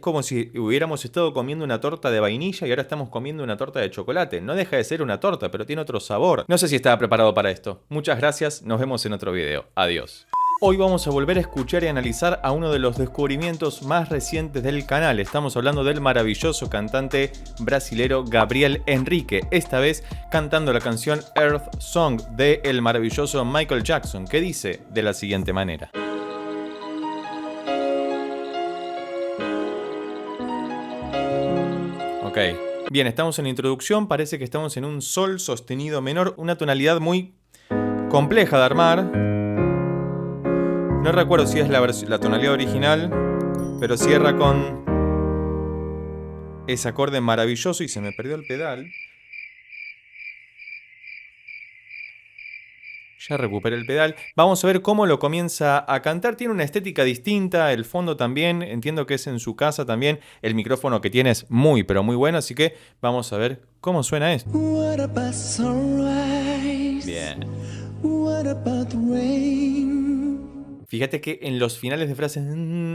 como si hubiéramos estado comiendo una torta de vainilla y ahora estamos comiendo una torta de chocolate. No deja de ser una torta, pero tiene otro sabor. No sé si estaba preparado para esto. Muchas gracias, nos vemos en otro video. Adiós. Hoy vamos a volver a escuchar y analizar a uno de los descubrimientos más recientes del canal. Estamos hablando del maravilloso cantante brasilero Gabriel Henrique, esta vez cantando la canción Earth Song de el maravilloso Michael Jackson, que dice de la siguiente manera. Ok, bien, estamos en la introducción, parece que estamos en un sol sostenido menor, una tonalidad muy compleja de armar. No recuerdo si es la tonalidad original, pero cierra con ese acorde maravilloso y se me perdió el pedal. Ya recuperé el pedal. Vamos a ver cómo lo comienza a cantar. Tiene una estética distinta, el fondo también. Entiendo que es en su casa también. El micrófono que tiene es muy, pero muy bueno. Así que vamos a ver cómo suena esto. Bien. Fíjate que en los finales de frases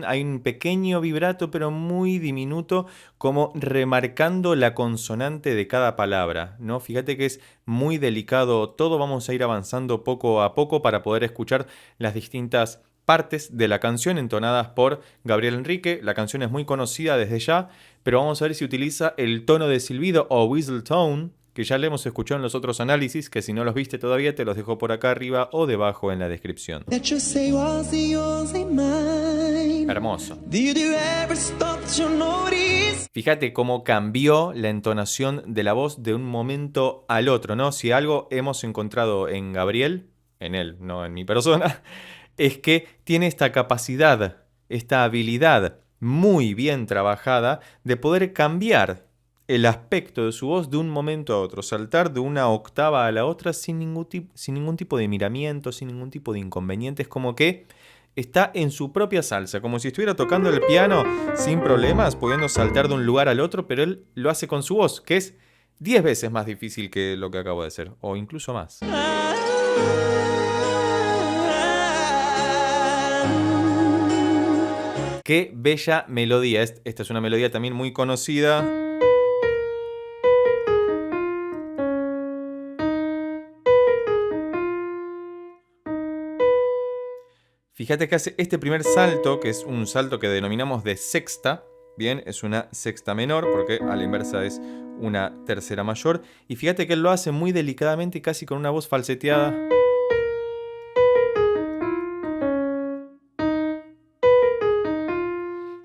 hay un pequeño vibrato, pero muy diminuto, como remarcando la consonante de cada palabra, ¿no? Fíjate que es muy delicado todo, vamos a ir avanzando poco a poco para poder escuchar las distintas partes de la canción entonadas por Gabriel Henrique. La canción es muy conocida desde ya, pero vamos a ver si utiliza el tono de silbido o whistle tone, que ya le hemos escuchado en los otros análisis, que si no los viste todavía te los dejo por acá arriba o debajo en la descripción. Hermoso. Fíjate cómo cambió la entonación de la voz de un momento al otro, ¿no? Si algo hemos encontrado en Gabriel, en él, no en mi persona, es que tiene esta capacidad, esta habilidad muy bien trabajada de poder cambiar el aspecto de su voz de un momento a otro, saltar de una octava a la otra sin ningún tipo de miramiento, sin ningún tipo de inconveniente. Es como que está en su propia salsa, como si estuviera tocando el piano sin problemas, pudiendo saltar de un lugar al otro, pero él lo hace con su voz, que es 10 veces más difícil que lo que acabo de hacer, o incluso más. Qué bella melodía. Esta es una melodía también muy conocida. Fíjate que hace este primer salto, que es un salto que denominamos de sexta, bien, es una sexta menor, porque a la inversa es una tercera mayor, y fíjate que él lo hace muy delicadamente y casi con una voz falseteada.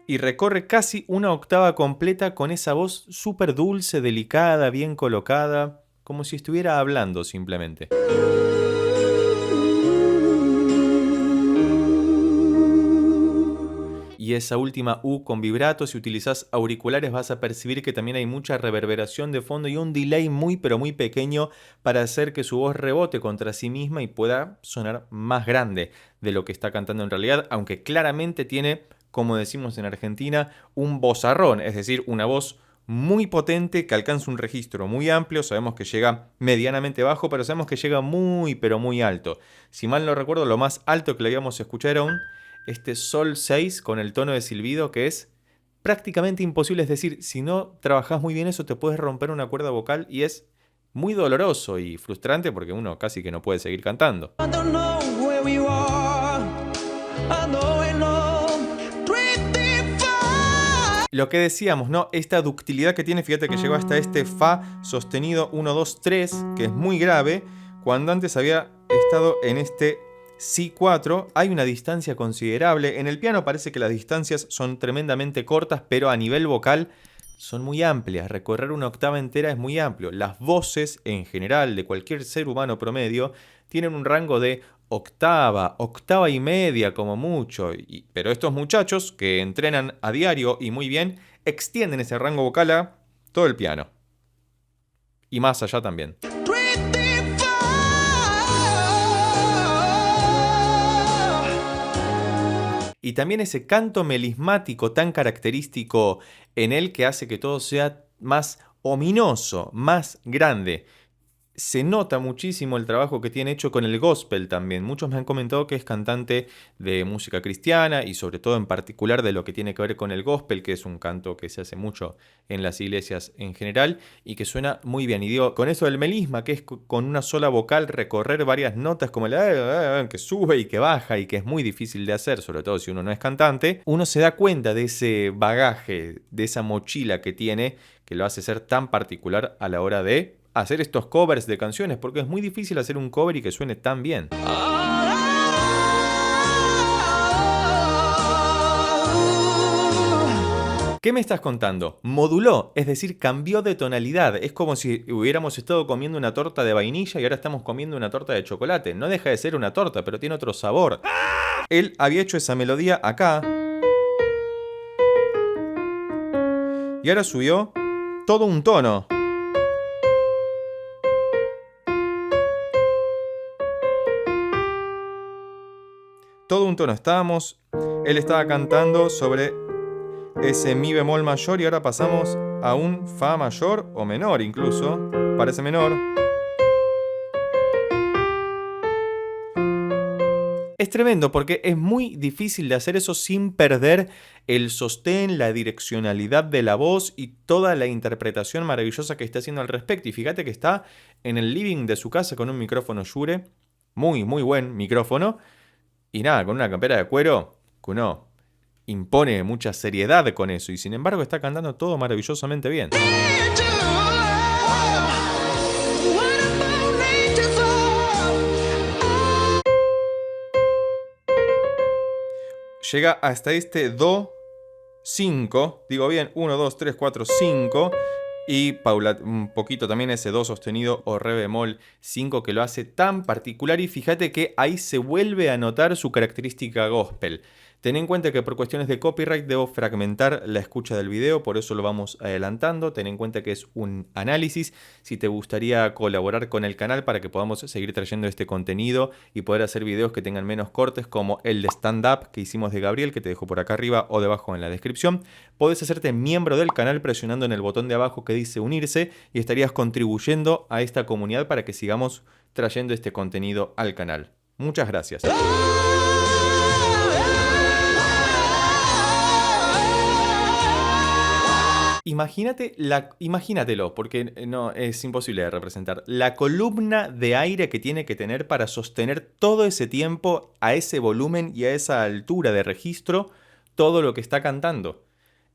Y recorre casi una octava completa con esa voz súper dulce, delicada, bien colocada, como si estuviera hablando simplemente. Y esa última U con vibrato, si utilizas auriculares vas a percibir que también hay mucha reverberación de fondo y un delay muy pero muy pequeño para hacer que su voz rebote contra sí misma y pueda sonar más grande de lo que está cantando en realidad, aunque claramente tiene, como decimos en Argentina, un vozarrón, es decir, una voz muy potente que alcanza un registro muy amplio. Sabemos que llega medianamente bajo, pero sabemos que llega muy pero muy alto. Si mal no recuerdo, lo más alto que le habíamos escuchado era este sol 6 con el tono de silbido, que es prácticamente imposible. Es decir, si no trabajas muy bien eso te puedes romper una cuerda vocal y es muy doloroso y frustrante porque uno casi que no puede seguir cantando. Lo que decíamos, ¿no? Esta ductilidad que tiene, fíjate que llegó hasta este Fa sostenido 1, 2, 3, que es muy grave, cuando antes había estado en este Si4. Hay una distancia considerable. En el piano parece que las distancias son tremendamente cortas, pero a nivel vocal son muy amplias. Recorrer una octava entera es muy amplio. Las voces, en general, de cualquier ser humano promedio, tienen un rango de octava, octava y media como mucho. Pero estos muchachos, que entrenan a diario y muy bien, extienden ese rango vocal a todo el piano. Y más allá también. Y también ese canto melismático tan característico en él que hace que todo sea más ominoso, más grande. se nota muchísimo el trabajo que tiene hecho con el gospel también. Muchos me han comentado que es cantante de música cristiana y sobre todo en particular de lo que tiene que ver con el gospel, que es un canto que se hace mucho en las iglesias en general y que suena muy bien. Y digo, con eso del melisma, que es con una sola vocal recorrer varias notas como el que sube y que baja y que es muy difícil de hacer, sobre todo si uno no es cantante, uno se da cuenta de ese bagaje, de esa mochila que tiene, que lo hace ser tan particular a la hora de hacer estos covers de canciones, porque es muy difícil hacer un cover y que suene tan bien. ¿Qué me estás contando? Moduló, es decir, cambió de tonalidad. Es como si hubiéramos estado comiendo una torta de vainilla y ahora estamos comiendo una torta de chocolate. No deja de ser una torta, pero tiene otro sabor. Él había hecho esa melodía acá. Y ahora subió todo un tono. Todo un tono. Él estaba cantando sobre ese mi bemol mayor y ahora pasamos a un fa mayor o menor incluso. Parece menor. Es tremendo porque es muy difícil de hacer eso sin perder el sostén, la direccionalidad de la voz y toda la interpretación maravillosa que está haciendo al respecto. Y fíjate que está en el living de su casa con un micrófono Shure, muy buen micrófono, y nada, con una campera de cuero que uno impone mucha seriedad con eso y sin embargo está cantando todo maravillosamente bien. Llega hasta este Do 5, digo bien, 1, 2, 3, 4, 5 y un poquito también ese Do sostenido o Re bemol 5 que lo hace tan particular y fíjate que ahí se vuelve a notar su característica gospel. Ten en cuenta que por cuestiones de copyright debo fragmentar la escucha del video, por eso lo vamos adelantando. Ten en cuenta que es un análisis. Si te gustaría colaborar con el canal para que podamos seguir trayendo este contenido y poder hacer videos que tengan menos cortes, como el de stand-up que hicimos de Gabriel, que te dejo por acá arriba o debajo en la descripción, podés hacerte miembro del canal presionando en el botón de abajo que dice unirse y estarías contribuyendo a esta comunidad para que sigamos trayendo este contenido al canal. Muchas gracias. Imagínatelo, porque no es imposible de representar. La columna de aire que tiene que tener para sostener todo ese tiempo a ese volumen y a esa altura de registro todo lo que está cantando.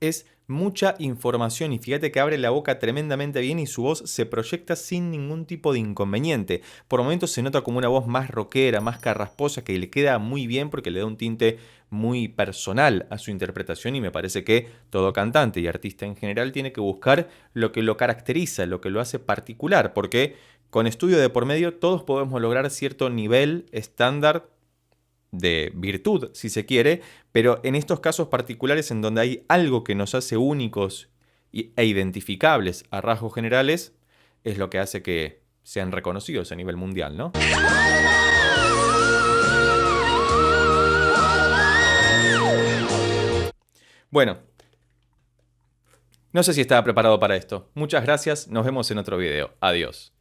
Es mucha información y fíjate que abre la boca tremendamente bien y su voz se proyecta sin ningún tipo de inconveniente. Por momentos se nota como una voz más rockera, más carrasposa, que le queda muy bien porque le da un tinte muy personal a su interpretación y me parece que todo cantante y artista en general tiene que buscar lo que lo caracteriza, lo que lo hace particular, porque con estudio de por medio todos podemos lograr cierto nivel estándar de virtud, si se quiere, pero en estos casos particulares en donde hay algo que nos hace únicos e identificables a rasgos generales, es lo que hace que sean reconocidos a nivel mundial, ¿no? Bueno, no sé si estaba preparado para esto. Muchas gracias, nos vemos en otro video. Adiós.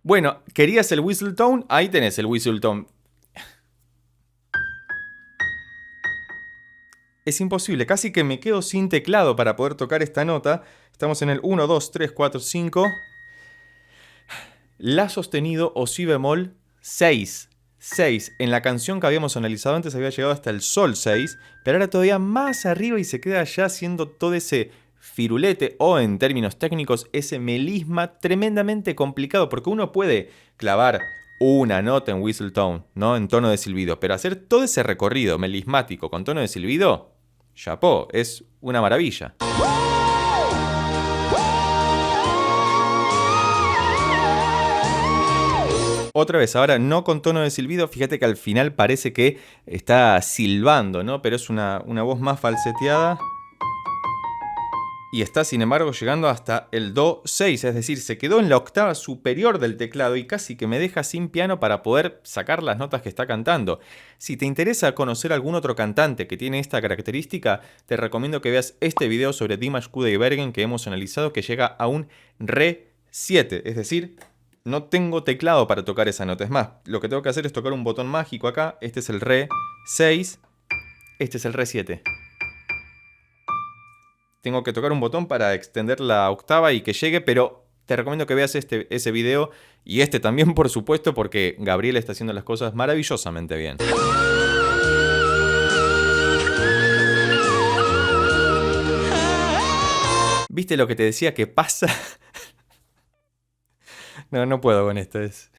Bueno, ¿querías el whistle tone? Ahí tenés el whistle tone. Es imposible, casi que me quedo sin teclado para poder tocar esta nota. Estamos en el 1, 2, 3, 4, 5. La sostenido o si bemol 6. 6. En la canción que habíamos analizado antes había llegado hasta el sol 6, pero ahora todavía más arriba y se queda ya haciendo todo ese firulete o en términos técnicos ese melisma tremendamente complicado porque uno puede clavar una nota en whistle tone, ¿no? En tono de silbido, pero hacer todo ese recorrido melismático con tono de silbido, chapó, es una maravilla. Otra vez, ahora no con tono de silbido, fíjate que al final parece que está silbando, ¿no? Pero es una voz más falseteada. Y está, sin embargo, llegando hasta el Do 6, es decir, se quedó en la octava superior del teclado y casi que me deja sin piano para poder sacar las notas que está cantando. Si te interesa conocer algún otro cantante que tiene esta característica, te recomiendo que veas este video sobre Dimash Kudaibergen que hemos analizado, que llega a un Re 7, es decir, no tengo teclado para tocar esa nota. Es más, lo que tengo que hacer es tocar un botón mágico acá. Este es el Re 6, este es el Re 7. Tengo que tocar un botón para extender la octava y que llegue, pero te recomiendo que veas ese video y este también, por supuesto, porque Gabriel está haciendo las cosas maravillosamente bien. ¿Viste lo que te decía que pasa? No puedo con esto, es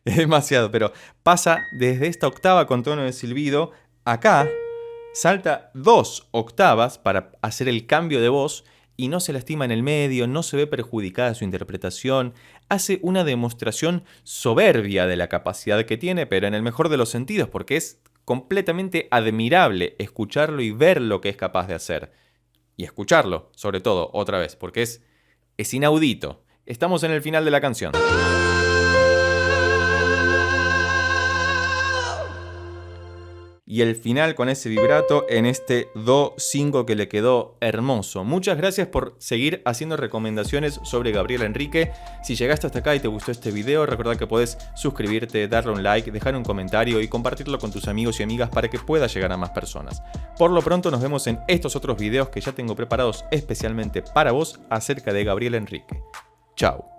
demasiado, pero pasa desde esta octava con tono de silbido, acá salta 2 octavas para hacer el cambio de voz y no se lastima en el medio, no se ve perjudicada su interpretación, hace una demostración soberbia de la capacidad que tiene, pero en el mejor de los sentidos, porque es completamente admirable escucharlo y ver lo que es capaz de hacer. Y escucharlo, sobre todo, otra vez, porque es inaudito. Estamos en el final de la canción. Y el final con ese vibrato en este Do 5 que le quedó hermoso. Muchas gracias por seguir haciendo recomendaciones sobre Gabriel Enrique. Si llegaste hasta acá y te gustó este video, recuerda que podés suscribirte, darle un like, dejar un comentario y compartirlo con tus amigos y amigas para que pueda llegar a más personas. Por lo pronto nos vemos en estos otros videos que ya tengo preparados especialmente para vos acerca de Gabriel Enrique. Chao.